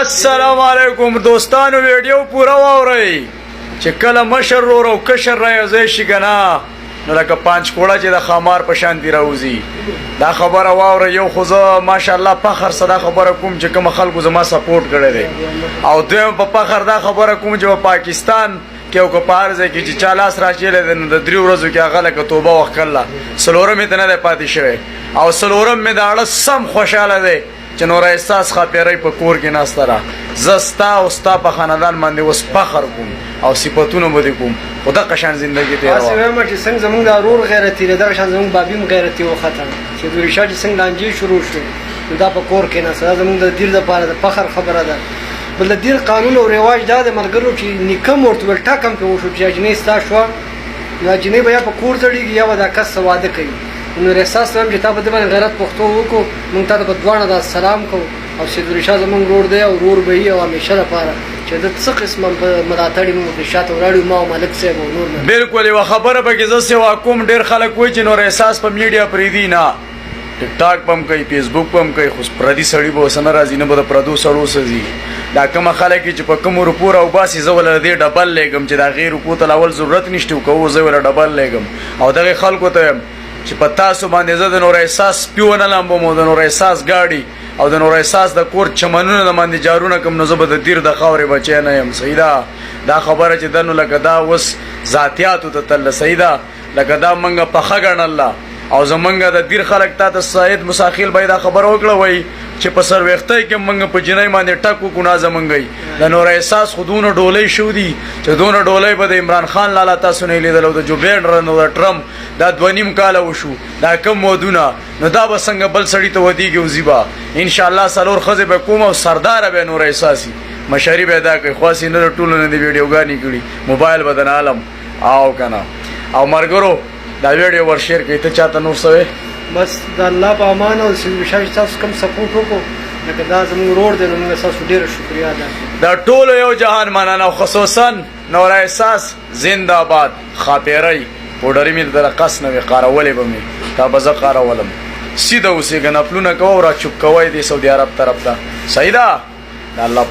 السلام علیکم دوستانو ویډیو پورا واورئ چې کله مشر ورور او کشر را یوځای شي کنه نو لکه پنځ کوړه چې د خمار په شان دی راوځي دا خبره واوره یو خو زه ماشاءالله فخر صدا خبره کوم چې کوم خلکو زما سپورټ کړی دی او دویم په فخر دا خبره کوم چې په پاکستان کې او په هر ځای کې چې چا لاس راچېلی دی نو د 3 ورځو کې هغه لکه توبه وکړله څلورم یې ته نه دی پاتې شوی او څلورم مې د اړه سم خوشحاله دی چې نور احساس خاپیری په کور کې ناسته را زه ستا او ستا په خاندان باندې اوس فخر کوم او صفتونه به دې کوم خو دغه شان زندګي تېروه هسې وایم چې څنګه زموږ دا ورور غیرتي دی دغه شان زموږ بابي هم غیرتي وختل چې دوریشا چې څنګه لانجې شروع شو نو دا په کور کې ناسته دا زموږ د دیر دپاره د فخر خبره ده بل د دیر قانون او رواج دا د ملګرو چې نیکه مو ورته ویل ټاکم کې وشو چې اجنې ستا شوه نو اجنې به یا په کور تړېږي یا به دا کس واده کوي نو احساس کوم چې تا په دې باندې غیرت پښتو وکړو موږ تا ته په دواړه دا سلام کوو او سیدالرشاد زموږ ورور دی او ورور به وي او همیشه لپاره چې د څه قسمه ملاتړ یې موږ د شاته ولاړ یو ما او ملک صاحب او نور نه بالکل یوه خبره پکې زه سیوا کوم ډېر خلک وایي چې نور احساس په میډیا پرېږدي نه ټیک ټاک به هم کوي فیسبوک به هم کوي خو پردي سړي به ورسه نه راځي نه به د پردو سړو څه ځي دا کومه خلک چې په کومو روپو راوباسي زه ولله دې ډبل لیږم چې د هغې روپو ته اول ضرورت نشته کوو زه ولله ډبل لیږم او دغې خلکو ته یم چې په تاسو باندې زه د نور احساس پیو نه لامبم او د نور احساس ګاډي او د نور احساس د کور چمنونه د باندې جارونه کوم نو زه به د دیر د خاورې بچی نه یم صحیح ده دا خبره چې ده نو لکه دا اوس ذاتیاتو ته تلله صحیح ده لکه دا موږ پخه ګڼله او زمونږ د دیر خلک تا ته سید مساخیل به دا خبره وکړه وایي چې په سرویختۍ کې موږ په جنۍ باندې ټک وکړو نه زمونږی د نور احساس خو دونه ډولۍ شو دي چې دونه ډولۍ به د عمران خان لالا تاسو نه یې لیدل او د جو بایډن او د ټرمپ دا 2.5 کاله وشو دا کم ودونه نو دا به څنګه بل سړي ته ودیږي او ځي به انشاءالله څلور ښځې به کوم او سرداره به نور احساسي مشري به ادا کوي خو هسې نه د ټولو نه دې ویډیوګانې کړي موبایل به د عالم او که نه او ملګرو دا ویډیو ور شیر کړئ ته چاته نور څه بس د الله په امان او سیدالرشاد چې تاسو کوم سپورټ وکړو لکه دا زموږ ورور دی نو موږ ستاسو ډېره شکریا ده د ټولو یو جهان مننه خصوصا نور احساس زنده آباد خاپیری پوډري مې د رقص نه وې قارولې به مې تا به زه قارولم سیده اوسېږه نفلونه کوه او را چوپ کوئ دې سعودي عرب طرف ته صحیح ده د الله